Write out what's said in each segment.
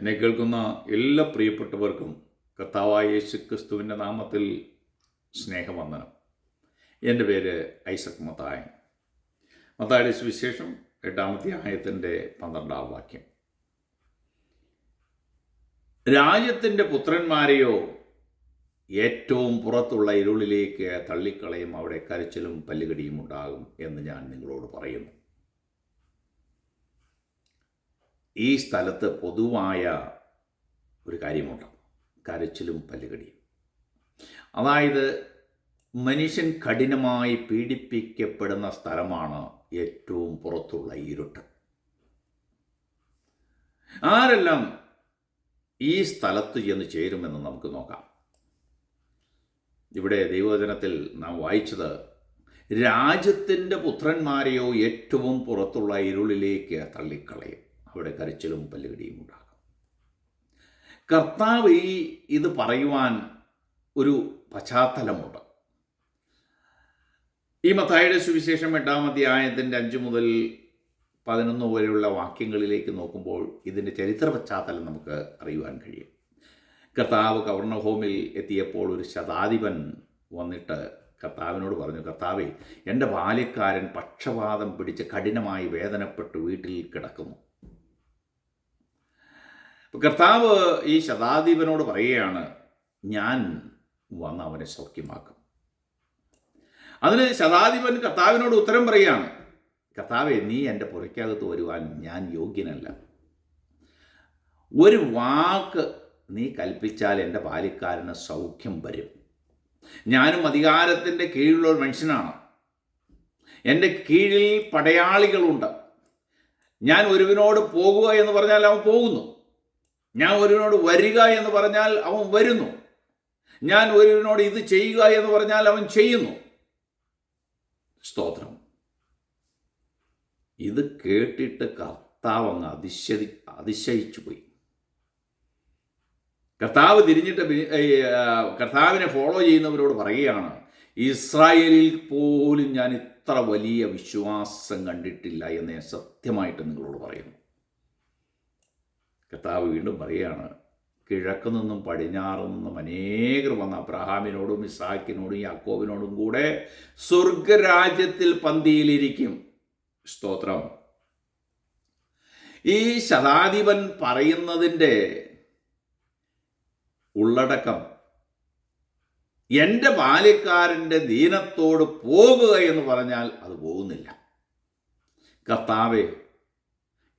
എന്നെ കേൾക്കുന്ന എല്ലാ പ്രിയപ്പെട്ടവർക്കും കർത്താവായ യേശുക്രിസ്തുവിൻ്റെ നാമത്തിൽ സ്നേഹവന്ദനം. എൻ്റെ പേര് ഐസക് മത്തായി. മത്തായിയുടെ സുവിശേഷം 8-ാമത്തെ അധ്യായത്തിൻ്റെ 12-ാം വാക്യം. രാജ്യത്തിൻ്റെ പുത്രന്മാരെയോ ഏറ്റവും പുറത്തുള്ള ഇരുളിലേക്ക് തള്ളിക്കളയും, അവിടെ കരച്ചിലും പല്ലുകടിയും ഉണ്ടാകും എന്ന് ഞാൻ നിങ്ങളോട് പറയുന്നു. ഈ സ്ഥലത്ത് പൊതുവായ ഒരു കാര്യമുണ്ട്, കരച്ചിലും പല്ലുകടിയും. അതായത് മനുഷ്യൻ കഠിനമായി പീഡിപ്പിക്കപ്പെടുന്ന സ്ഥലമാണ് ഏറ്റവും പുറത്തുള്ള ഇരുട്ട്. ആരെല്ലാം ഈ സ്ഥലത്ത് ചെന്ന് ചേരുമെന്ന് നമുക്ക് നോക്കാം. ഇവിടെ ദൈവവചനത്തിൽ നാം വായിച്ചത്, രാജ്യത്തിൻ്റെ പുത്രന്മാരെയോ ഏറ്റവും പുറത്തുള്ള ഇരുളിലേക്ക് തള്ളിക്കളയും, അവിടെ കരച്ചിലും പല്ലുകടിയും ഉണ്ടാകും. കർത്താവ് ഇത് പറയുവാൻ ഒരു പശ്ചാത്തലമുണ്ട്. ഈ മത്തായിയുടെ സുവിശേഷം 8-ാം അധ്യായത്തിൻ്റെ 5 മുതൽ 11 വരെയുള്ള വാക്യങ്ങളിലേക്ക് നോക്കുമ്പോൾ ഇതിൻ്റെ ചരിത്ര പശ്ചാത്തലം നമുക്ക് അറിയുവാൻ കഴിയും. കർത്താവ് കവർണ്ണഹോമിൽ എത്തിയപ്പോൾ ഒരു ശതാധിപൻ വന്നിട്ട് കർത്താവിനോട് പറഞ്ഞു, കർത്താവേ, എൻ്റെ ബാല്യക്കാരൻ പക്ഷപാതം പിടിച്ച് കഠിനമായി വേദനപ്പെട്ട് വീട്ടിൽ കിടക്കുന്നു. കർത്താവ് ഈ ശതാധിപനോട് പറയുകയാണ്, ഞാൻ വന്ന് അവനെ സൗഖ്യമാക്കും. അതിന് ശതാധിപൻ കർത്താവിനോട് ഉത്തരം പറയുകയാണ്, കർത്താവേ, നീ എൻ്റെ പുരയ്ക്കകത്ത് വരുവാൻ ഞാൻ യോഗ്യനല്ല. ഒരു വാക്ക് നീ കൽപ്പിച്ചാൽ എൻ്റെ ബാല്യക്കാരന് സൗഖ്യം വരും. ഞാനും അധികാരത്തിൻ്റെ കീഴിലുള്ള ഒരു മനുഷ്യനാണ്. എൻ്റെ കീഴിൽ പടയാളികളുണ്ട്. ഞാൻ ഒരുവനോട് പോകുക എന്ന് പറഞ്ഞാൽ അവൻ പോകുന്നു. ഞാൻ ഒരുവനോട് വരിക എന്ന് പറഞ്ഞാൽ അവൻ വരുന്നു. ഞാൻ ഒരുവനോട് ഇത് ചെയ്യുക എന്ന് പറഞ്ഞാൽ അവൻ ചെയ്യുന്നു. സ്തോത്രം. ഇത് കേട്ടിട്ട് കർത്താവ് അങ്ങ് അതിശയിച്ചു പോയി. കർത്താവ് തിരിഞ്ഞിട്ട് കർത്താവിനെ ഫോളോ ചെയ്യുന്നവരോട് പറയുകയാണ്, ഇസ്രായേലിൽ പോലും ഞാൻ ഇത്ര വലിയ വിശ്വാസം കണ്ടിട്ടില്ല എന്ന് ഞാൻ സത്യമായിട്ട് നിങ്ങളോട് പറയുന്നു. കർത്താവ് വീണ്ടും പറയുകയാണ്, കിഴക്ക് നിന്നും പടിഞ്ഞാറ് നിന്നും അനേകർ വന്ന അബ്രഹാമിനോടും ഇസ്ഹാക്കിനോടും യാക്കോബിനോടും കൂടെ സ്വർഗരാജ്യത്തിൽ പന്തിയിലിരിക്കും. സ്തോത്രം. ഈ ശതാധിപൻ പറയുന്നതിൻ്റെ ഉള്ളടക്കം, എൻ്റെ ബാല്യക്കാരൻ്റെ ദീനത്തോട് പോകുക എന്ന് പറഞ്ഞാൽ അത് പോകുന്നില്ല. കർത്താവേ,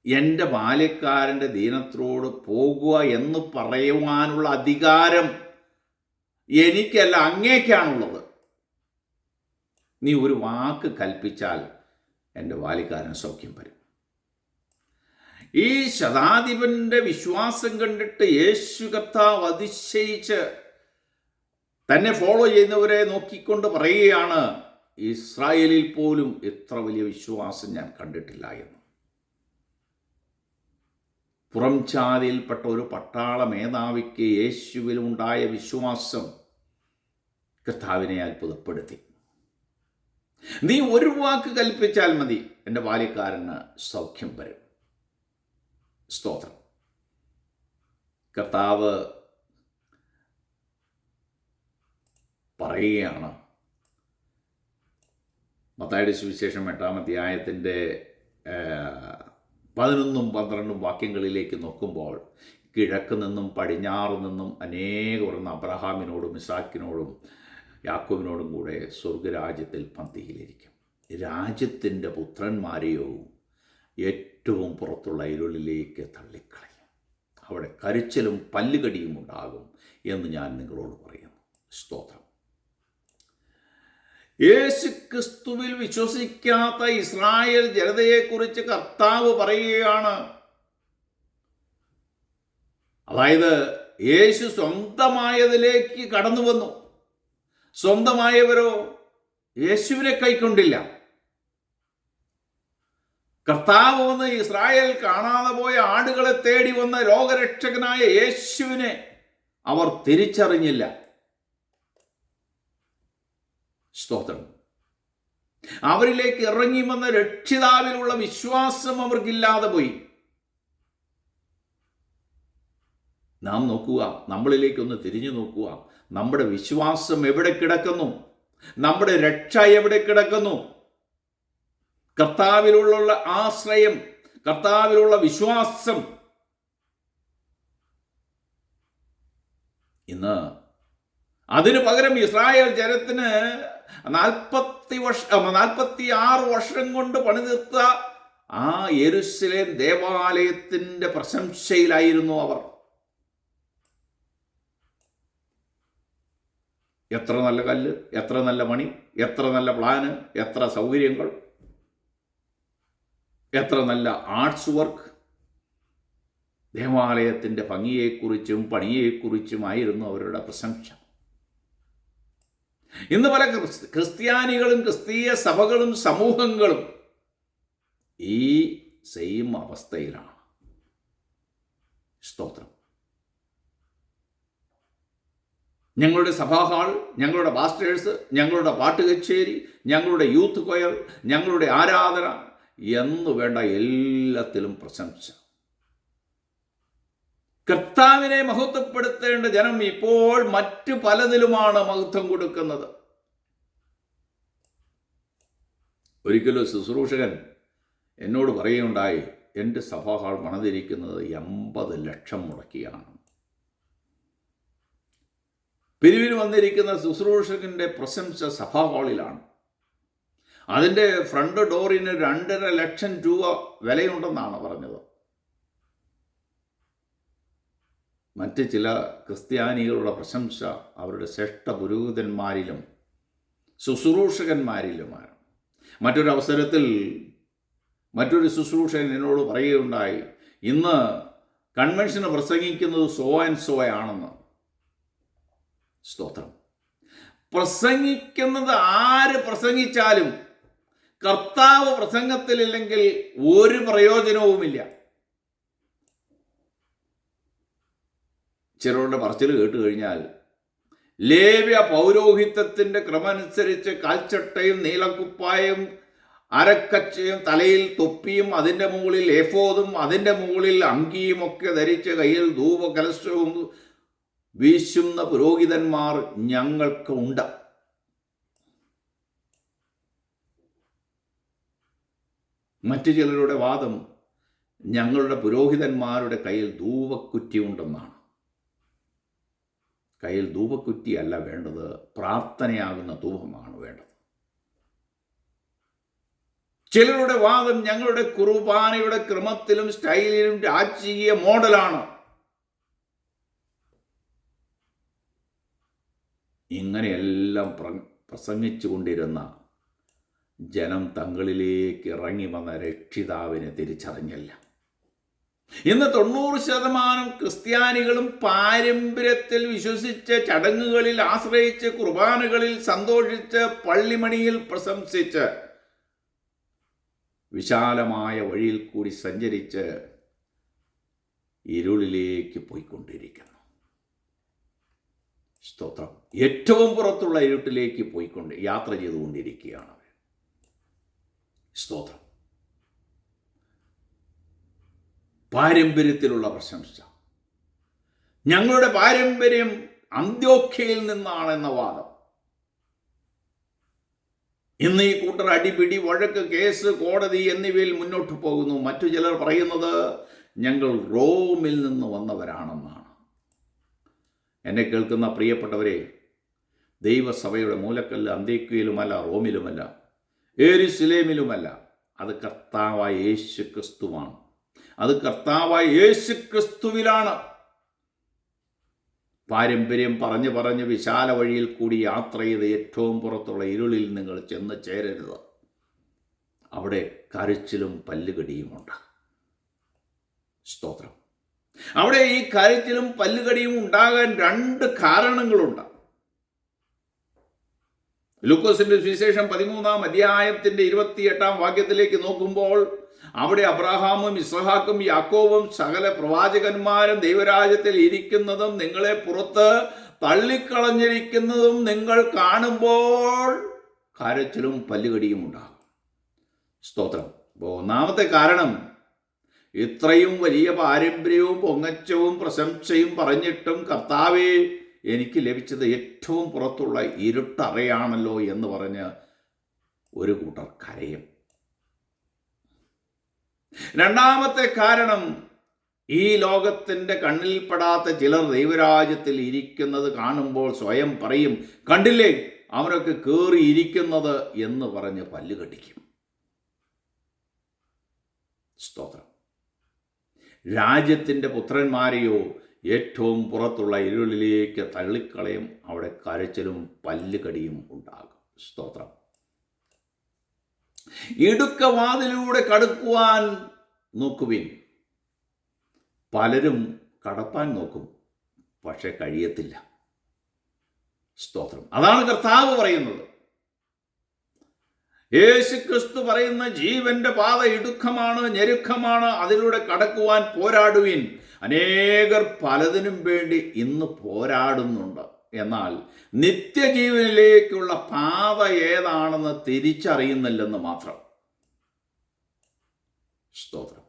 എൻ്റെ ബാല്യക്കാരൻ്റെ ദീനത്തോട് പോകുക എന്ന് പറയുവാനുള്ള അധികാരം എനിക്കല്ല, അങ്ങേക്കാണുള്ളത്. നീ ഒരു വാക്ക് കൽപ്പിച്ചാൽ എൻ്റെ ബാല്യക്കാരന് സൗഖ്യം വരും. ഈ ശതാധിപൻ്റെ വിശ്വാസം കണ്ടിട്ട് യേശു കർത്താവ് അതിശയിച്ച് തന്നെ ഫോളോ ചെയ്യുന്നവരെ നോക്കിക്കൊണ്ട് പറയുകയാണ്, ഇസ്രായേലിൽ പോലും ഇത്ര വലിയ വിശ്വാസം ഞാൻ കണ്ടിട്ടില്ല എന്ന്. പുറംചാതിയിൽപ്പെട്ട ഒരു പട്ടാള മേധാവിക്ക് യേശുവിലുണ്ടായ വിശ്വാസം കർത്താവിനെ അത്ഭുതപ്പെടുത്തി. നീ ഒരു വാക്ക് കൽപ്പിച്ചാൽ മതി, എൻ്റെ ബാല്യക്കാരന് സൗഖ്യം വരും. സ്തോത്രം. കർത്താവ് പറയുകയാണ്, മത്തായിയുടെ സുവിശേഷം 8-ാം അധ്യായത്തിൻ്റെ 11ഉം 12ഉം വാക്യങ്ങളിലേക്ക് നോക്കുമ്പോൾ, കിഴക്ക് നിന്നും പടിഞ്ഞാറ് നിന്നും അനേകം വരുന്ന അബ്രഹാമിനോടും ഇസാക്കിനോടും യാക്കോബിനോടും കൂടെ സ്വർഗരാജ്യത്തിൽ പന്തിയിലിരിക്കും. രാജ്യത്തിൻ്റെ പുത്രന്മാരെയോ ഏറ്റവും പുറത്തുള്ള ഇരുളിലേക്ക് തള്ളിക്കളയും, അവിടെ കരച്ചിലും പല്ലുകടിയും ഉണ്ടാകും എന്ന് ഞാൻ നിങ്ങളോട് പറയുന്നു. സ്തോത്രം. യേശു ക്രിസ്തുവിൽ വിശ്വസിക്കാത്ത ഇസ്രായേൽ ജനതയെക്കുറിച്ച് കർത്താവ് പറയുകയാണ്. അതായത് യേശു സ്വന്തമായതിലേക്ക് കടന്നു വന്നു, സ്വന്തമായവരോ യേശുവിനെ കൈക്കൊണ്ടില്ല. കർത്താവ് വന്ന് ഇസ്രായേൽ കാണാതെ പോയ ആടുകളെ തേടി വന്ന ലോകരക്ഷകനായ യേശുവിനെ അവർ തിരിച്ചറിഞ്ഞില്ല. സ്തോത്രം. അവരിലേക്ക് ഇറങ്ങി വന്ന രക്ഷിതാവിലുള്ള വിശ്വാസം അവർക്കില്ലാതെ പോയി. നാം നോക്കുക, നമ്മളിലേക്കൊന്ന് തിരിഞ്ഞു നോക്കുക. നമ്മുടെ വിശ്വാസം എവിടെ കിടക്കുന്നു? നമ്മുടെ രക്ഷ എവിടെ കിടക്കുന്നു? കർത്താവിലുള്ള ആശ്രയം, കർത്താവിലുള്ള വിശ്വാസം ഇന്ന് അതിനു പകരം ഇസ്രായേൽ ജനത്തിന് 46 വർഷം കൊണ്ട് പണിതീർത്ത ആ യെരുശലേം ദേവാലയത്തിൻ്റെ പ്രശംസയിലായിരുന്നു അവർ. എത്ര നല്ല കല്ല്, എത്ര നല്ല മണി, എത്ര നല്ല പ്ലാന്, എത്ര സൗകര്യങ്ങൾ, എത്ര നല്ല ആർട്സ് വർക്ക്. ദേവാലയത്തിൻ്റെ ഭംഗിയെക്കുറിച്ചും പണിയെക്കുറിച്ചുമായിരുന്നു അവരുടെ പ്രശംസ. ഇന്ന് പല ക്രിസ്ത്യാനികളും ക്രിസ്തീയ സഭകളും സമൂഹങ്ങളും ഈ സെയിം അവസ്ഥയിലാണ്. സ്തോത്രം. ഞങ്ങളുടെ സഭാ ഹാൾ, ഞങ്ങളുടെ പാസ്റ്റേഴ്സ്, ഞങ്ങളുടെ പാട്ട് കച്ചേരി, ഞങ്ങളുടെ യൂത്ത് കൊയർ, ഞങ്ങളുടെ ആരാധന എന്നു വേണ്ട എല്ലാത്തിലും പ്രശംസ. കർത്താവിനെ മഹത്വപ്പെടുത്തേണ്ട ജനം ഇപ്പോൾ മറ്റു പലതിലുമാണ് മഹത്വം കൊടുക്കുന്നത്. ഒരിക്കലും ശുശ്രൂഷകൻ എന്നോട് പറയുകയുണ്ടായി, എൻ്റെ സഭാ ഹാൾ പണിതിരിക്കുന്നത് 80 ലക്ഷം മുടക്കിയാണ്. പിരിവിന് വന്നിരിക്കുന്ന ശുശ്രൂഷകൻ്റെ പ്രശംസ സഭാ ഹാളിലാണ്. അതിൻ്റെ ഫ്രണ്ട് ഡോറിന് 2.5 ലക്ഷം രൂപ വിലയുണ്ടെന്നാണ് പറഞ്ഞത്. മറ്റ് ചില ക്രിസ്ത്യാനികളുടെ പ്രശംസ അവരുടെ ശ്രേഷ്ഠ പുരോഹിതന്മാരിലും ശുശ്രൂഷകന്മാരിലുമാണ്. മറ്റൊരവസരത്തിൽ മറ്റൊരു ശുശ്രൂഷകൻ എന്നോട് പറയുകയുണ്ടായി, ഇന്ന് കൺവെൻഷന് പ്രസംഗിക്കുന്നത് സോ ആൻഡ് സോ ആണെന്ന്. സ്തോത്രം. പ്രസംഗിക്കുന്നത് ആര് പ്രസംഗിച്ചാലും കർത്താവ് പ്രസംഗത്തിലില്ലെങ്കിൽ ഒരു പ്രയോജനവുമില്ല. ചിലരുടെ പറച്ചിൽ കേട്ട് കഴിഞ്ഞാൽ ലേവ്യ പൗരോഹിത്യത്തിൻ്റെ ക്രമമനുസരിച്ച് കാൽച്ചട്ടയും നീലക്കുപ്പായും അരക്കച്ചയും തലയിൽ തൊപ്പിയും അതിൻ്റെ മുകളിൽ ഏഫോദും അതിൻ്റെ മുകളിൽ അങ്കിയും ഒക്കെ ധരിച്ച് കയ്യിൽ ധൂപകലശവും വീശുന്ന പുരോഹിതന്മാർ ഞങ്ങൾക്ക് ഉണ്ട്. മറ്റു ചിലരുടെ വാദം ഞങ്ങളുടെ പുരോഹിതന്മാരുടെ കയ്യിൽ ധൂപക്കുറ്റി ഉണ്ടെന്നാണ്. കയ്യിൽ ധൂപക്കുറ്റിയല്ല വേണ്ടത്, പ്രാർത്ഥനയാകുന്ന ധൂപമാണ് വേണ്ടത്. ചിലരുടെ വാദം ഞങ്ങളുടെ കുർബാനയുടെ ക്രമത്തിലും സ്റ്റൈലിലും രാജകീയ മോഡലാണ്. ഇങ്ങനെയെല്ലാം പ്രസംഗിച്ചു കൊണ്ടിരുന്ന ജനം തങ്ങളിലേക്ക് ഇറങ്ങി വന്ന രക്ഷിതാവിനെ തിരിച്ചറിഞ്ഞില്ല. ഇന്ന് 90% ക്രിസ്ത്യാനികളും പാരമ്പര്യത്തിൽ വിശ്വസിച്ച്, ചടങ്ങുകളിൽ ആശ്രയിച്ച്, കുർബാനകളിൽ സന്തോഷിച്ച്, പള്ളിമണിയിൽ പ്രശംസിച്ച്, വിശാലമായ വഴിയിൽ കൂടി സഞ്ചരിച്ച് ഇരുളിലേക്ക് പോയിക്കൊണ്ടിരിക്കുന്നു. സ്തോത്രം. ഏറ്റവും പുറത്തുള്ള ഇരുട്ടിലേക്ക് യാത്ര ചെയ്തുകൊണ്ടിരിക്കുകയാണ് അവർ. സ്തോത്രം. പാരമ്പര്യത്തിലുള്ള പ്രശംസ. ഞങ്ങളുടെ പാരമ്പര്യം അന്ത്യോഖ്യയിൽ നിന്നാണെന്ന വാദം. ഇന്ന് ഈ കൂട്ടർ അടിപിടി, വഴക്ക്, കേസ്, കോടതി എന്നിവയിൽ മുന്നോട്ട് പോകുന്നു. മറ്റു ചിലർ പറയുന്നത് ഞങ്ങൾ റോമിൽ നിന്ന് വന്നവരാണെന്നാണ്. എന്നെ കേൾക്കുന്ന പ്രിയപ്പെട്ടവരെ, ദൈവസഭയുടെ മൂലക്കല്ല് അന്ത്യോക്യയിലുമല്ല, റോമിലുമല്ല, യെരുശലേമിലുമല്ല. അത് കർത്താവായ യേശു ക്രിസ്തുവാണ്. അത് കർത്താവായ യേശു ക്രിസ്തുവിലാണ്. പാരമ്പര്യം പറഞ്ഞ് വിശാല വഴിയിൽ കൂടി യാത്ര ചെയ്ത് ഏറ്റവും പുറത്തുള്ള ഇരുളിൽ നിങ്ങൾ ചെന്ന് ചേരരുത്. അവിടെ കരച്ചിലും പല്ലുകടിയുമുണ്ട്. സ്തോത്രം. അവിടെ ഈ കരച്ചിലും പല്ലുകടിയും ഉണ്ടാകാൻ 2 കാരണങ്ങളുണ്ട്. ലൂക്കോസിന്റെ സുവിശേഷം 13-ാം അധ്യായത്തിന്റെ 28-ാം വാക്യത്തിലേക്ക് നോക്കുമ്പോൾ അവിടെ അബ്രഹാമും ഇസ്ഹാക്കും യാക്കോബും സകല പ്രവാചകന്മാരും ദൈവരാജ്യത്തിൽ ഇരിക്കുന്നതും നിങ്ങളെ പുറത്ത് തള്ളിക്കളഞ്ഞിരിക്കുന്നതും നിങ്ങൾ കാണുമ്പോൾ കരച്ചിലും പല്ലുകടിയും ഉണ്ടാകും. സ്തോത്രം. അപ്പോൾ ഒന്നാമത്തെ കാരണം, ഇത്രയും വലിയ പാരമ്പര്യവും പൊങ്ങച്ചവും പ്രശംസയും പറഞ്ഞിട്ടും കർത്താവേ, എനിക്ക് ലഭിച്ചത് ഏറ്റവും പുറത്തുള്ള ഇരുട്ടറയാണല്ലോ എന്ന് പറഞ്ഞ് ഒരു കൂട്ടർ കരയും. രണ്ടാമത്തെ കാരണം, ഈ ലോകത്തിൻ്റെ കണ്ണിൽപ്പെടാത്ത ചിലർ ദൈവരാജ്യത്തിൽ ഇരിക്കുന്നത് കാണുമ്പോൾ സ്വയം പറയും, കണ്ടില്ലേ അവരൊക്കെ കയറിയിരിക്കുന്നത് എന്ന് പറഞ്ഞ് പല്ലുകടിക്കും. സ്തോത്രം. രാജ്യത്തിൻ്റെ പുത്രന്മാരെയോ ഏറ്റവും പുറത്തുള്ള ഇരുളിലേക്ക് തള്ളിക്കളയും. അവിടെ കരച്ചിലും പല്ലുകടിയും ഉണ്ടാകും. സ്തോത്രം. ഇടുക്കവാതിലൂടെ കടക്കുവാൻ നോക്കുവിൻ. പലരും കടപ്പാൻ നോക്കും, പക്ഷെ കഴിയത്തില്ല. സ്തോത്രം. അതാണ് കർത്താവ് പറയുന്നത്. യേശുക്രിസ്തു പറയുന്ന ജീവന്റെ പാത ഇടുക്കമാണ്, ഞെരുക്കമാണ്, അതിലൂടെ കടക്കുവാൻ പോരാടുവിൻ. അനേകർ പലതിനും വേണ്ടി ഇന്ന് പോരാടുന്നുണ്ട്. എന്നാൽ നിത്യജീവനിലേക്കുള്ള പാത ഏതാണെന്ന് തിരിച്ചറിയുന്നില്ലെന്ന് മാത്രം. സ്തോത്രം.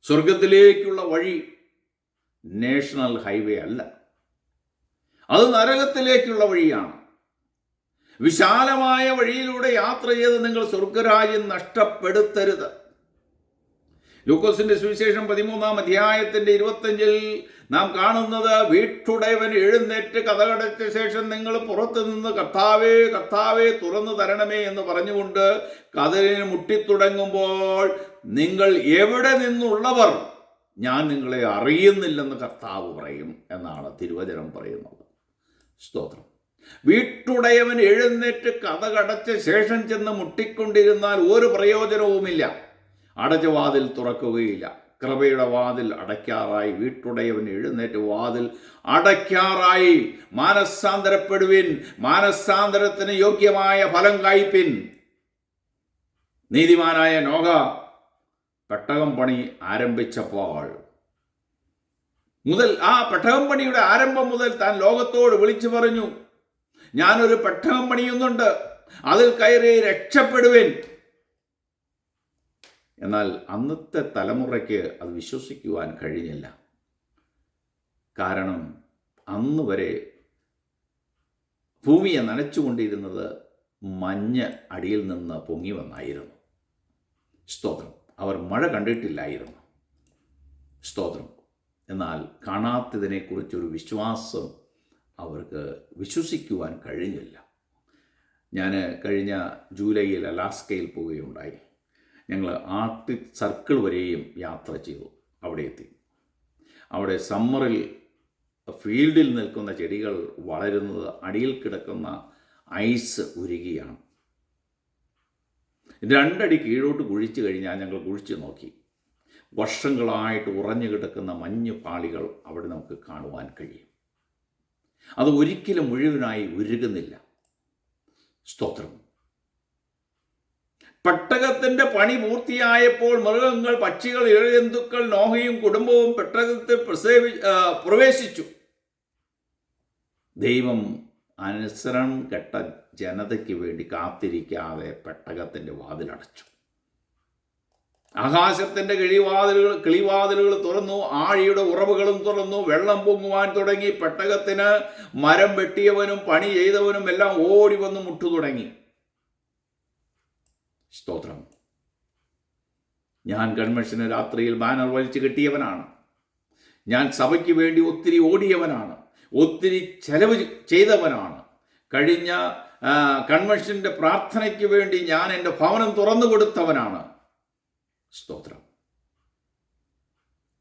സ്വർഗത്തിലേക്കുള്ള വഴി നാഷണൽ ഹൈവേ അല്ല, അത് നരകത്തിലേക്കുള്ള വഴിയാണ്. വിശാലമായ വഴിയിലൂടെ യാത്ര ചെയ്ത് നിങ്ങൾ സ്വർഗരാജ്യം നഷ്ടപ്പെടുത്തരുത്. ലൂക്കോസിന്റെ സുവിശേഷം 13-ാം അധ്യായത്തിന്റെ 25-ൽ നാം കാണുന്നത്, വീട്ടുടയവൻ എഴുന്നേറ്റ് കതകടച്ച ശേഷം നിങ്ങൾ പുറത്തു നിന്ന് കർത്താവേ കർത്താവേ തുറന്നു തരണമേ എന്ന് പറഞ്ഞുകൊണ്ട് കതകിന് മുട്ടിത്തുടങ്ങുമ്പോൾ, നിങ്ങൾ എവിടെ നിന്നുള്ളവർ, ഞാൻ നിങ്ങളെ അറിയുന്നില്ലെന്ന് കർത്താവ് പറയും എന്നാണ് തിരുവചനം പറയുന്നത്. സ്തോത്രം. വീട്ടുടയവൻ എഴുന്നേറ്റ് കതകടച്ച ശേഷം ചെന്ന് മുട്ടിക്കൊണ്ടിരുന്നാൽ ഒരു പ്രയോജനവുമില്ല. അടച്ച വാതിൽ തുറക്കുകയില്ല. കൃപയുടെ വാതിൽ അടയ്ക്കാറായി. വീട്ടുടയവൻ എഴുന്നേറ്റ് വാതിൽ അടയ്ക്കാറായി. മാനസാന്തരപ്പെടുവിൻ, മാനസാന്തരത്തിന് യോഗ്യമായ ഫലം കായ്പിൻ. നീതിമാനായ നോഹ പെട്ടകം പണി ആരംഭിച്ചപ്പോൾ മുതൽ, ആ പെട്ടകം പണിയുടെ ആരംഭം മുതൽ താൻ ലോകത്തോട് വിളിച്ചു പറഞ്ഞു, ഞാനൊരു പെട്ടകം പണിയുന്നുണ്ട്, അതിൽ കയറി രക്ഷപ്പെടുവിൻ. എന്നാൽ അന്നത്തെ തലമുറയ്ക്ക് അത് വിശ്വസിക്കുവാൻ കഴിഞ്ഞില്ല. കാരണം അന്ന് വരെ ഭൂമിയെ നനച്ചുകൊണ്ടിരുന്നത് മഞ്ഞ് അടിയിൽ നിന്ന് പൊങ്ങി വന്നായിരുന്നു. സ്തോത്രം. അവർ മഴ കണ്ടിട്ടില്ലായിരുന്നു. സ്തോത്രം. എന്നാൽ കാണാത്തതിനെക്കുറിച്ചൊരു വിശ്വാസം അവർക്ക് വിശ്വസിക്കുവാൻ കഴിഞ്ഞില്ല. ഞാൻ കഴിഞ്ഞ ജൂലൈയിൽ അലാസ്കയിൽ പോവുകയുണ്ടായി. ഞങ്ങൾ ആർട്ടിക് സർക്കിൾ വരെയും യാത്ര ചെയ്തു. അവിടെ എത്തി. അവിടെ സമ്മറിൽ ഫീൽഡിൽ നിൽക്കുന്ന ചെടികൾ വളരുന്നത് അടിയിൽ കിടക്കുന്ന ഐസ് ഉരുകിയാണ്. 2 അടി കീഴോട്ട് കുഴിച്ചു കഴിഞ്ഞാൽ ഞങ്ങൾ കുഴിച്ചു നോക്കി. വർഷങ്ങളായിട്ട് ഉറഞ്ഞു കിടക്കുന്ന മഞ്ഞ് പാളികൾ അവിടെ നമുക്ക് കാണുവാൻ കഴിയും. അത് ഒരിക്കലും മുഴുവനായി ഉരുകുന്നില്ല. സ്തോത്രം. പെട്ടകത്തിൻ്റെ പണി പൂർത്തിയായപ്പോൾ മൃഗങ്ങൾ, പക്ഷികൾ, ഇഴജന്തുക്കൾ, നോഹയും കുടുംബവും പെട്ടകത്തിൽ പ്രവേശിച്ചു. ദൈവം അനുസരണം കെട്ട ജനതയ്ക്ക് വേണ്ടി കാത്തിരിക്കാതെ പെട്ടകത്തിൻ്റെ വാതിലടച്ചു. ആകാശത്തിൻ്റെ കിളിവാതിലുകൾ തുറന്നു. ആഴിയുടെ ഉറവുകളും തുറന്നു. വെള്ളം പൊങ്ങുവാൻ തുടങ്ങി. പെട്ടകത്തിന് മരം വെട്ടിയവനും പണി ചെയ്തവനും എല്ലാം ഓടി വന്ന് മുട്ടു തുടങ്ങി. സ്തോത്രം. ഞാൻ കൺവെൻഷന് രാത്രിയിൽ ബാനർ വലിച്ചു കെട്ടിയവനാണ്. ഞാൻ സഭയ്ക്ക് വേണ്ടി ഒത്തിരി ഓടിയവനാണ്. ഒത്തിരി ചെലവ് ചെയ്തവനാണ്. കഴിഞ്ഞ കൺവെൻഷൻ്റെ പ്രാർത്ഥനയ്ക്ക് വേണ്ടി ഞാൻ എൻ്റെ ഭവനം തുറന്നു കൊടുത്തവനാണ്. സ്തോത്രം.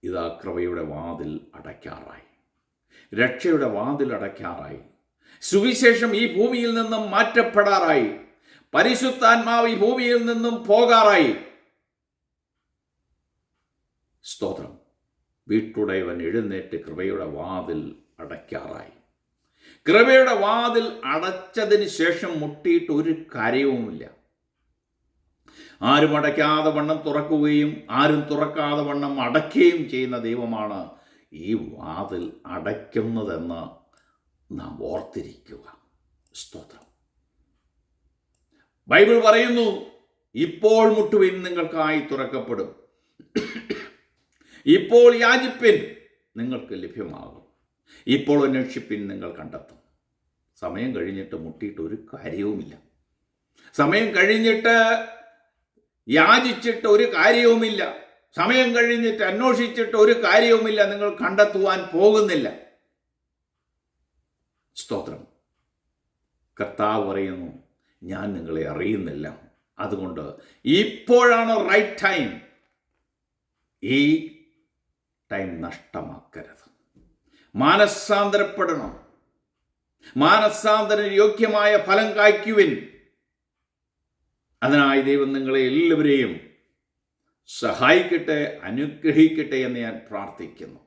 ഇതാ കൃപയുടെ വാതിൽ അടയ്ക്കാറായി. രക്ഷയുടെ വാതിൽ അടയ്ക്കാറായി. സുവിശേഷം ഈ ഭൂമിയിൽ നിന്നും മാറ്റപ്പെടാറായി. പരിശുദ്ധാത്മാവ് ഈ ഭൂമിയിൽ നിന്നും പോകാറായി. സ്തോത്രം. വീട്ടുടയവൻ എഴുന്നേറ്റ് കൃപയുടെ വാതിൽ അടയ്ക്കാറായി. കൃപയുടെ വാതിൽ അടച്ചതിന് ശേഷം മുട്ടിയിട്ട് ഒരു കാര്യവുമില്ല. ആരും അടയ്ക്കാതെ വണ്ണം തുറക്കുകയും ആരും തുറക്കാതെ വണ്ണം അടയ്ക്കുകയും ചെയ്യുന്ന ദൈവമാണ് ഈ വാതിൽ അടയ്ക്കുന്നതെന്ന് നാം ഓർത്തിരിക്കുക. സ്തോത്രം. ബൈബിൾ പറയുന്നു, ഇപ്പോൾ മുട്ടുവിൻ, നിങ്ങൾക്കായി തുറക്കപ്പെടും. ഇപ്പോൾ യാചിപ്പിൻ, നിങ്ങൾക്ക് ലഭ്യമാകും. ഇപ്പോൾ അന്വേഷിപ്പിൻ, നിങ്ങൾ കണ്ടെത്തും. സമയം കഴിഞ്ഞിട്ട് മുട്ടിയിട്ട് ഒരു കാര്യവുമില്ല. സമയം കഴിഞ്ഞിട്ട് യാചിച്ചിട്ട് ഒരു കാര്യവുമില്ല. സമയം കഴിഞ്ഞിട്ട് അന്വേഷിച്ചിട്ട് ഒരു കാര്യവുമില്ല. നിങ്ങൾ കണ്ടെത്തുവാൻ പോകുന്നില്ല. സ്തോത്രം. കർത്താവ് പറയുന്നു, ഞാൻ നിങ്ങളെ അറിയുന്നില്ല. അതുകൊണ്ട് ഇപ്പോഴാണ് റൈറ്റ് ടൈം. ഈ ടൈം നഷ്ടമാക്കരുത്. മാനസാന്തരപ്പെടണം. മാനസാന്തര യോഗ്യമായ ഫലം കായ്ക്കുവിൻ. അതിനായി ദൈവം നിങ്ങളെ എല്ലാവരെയും സഹായിക്കട്ടെ, അനുഗ്രഹിക്കട്ടെ എന്ന് ഞാൻ പ്രാർത്ഥിക്കുന്നു.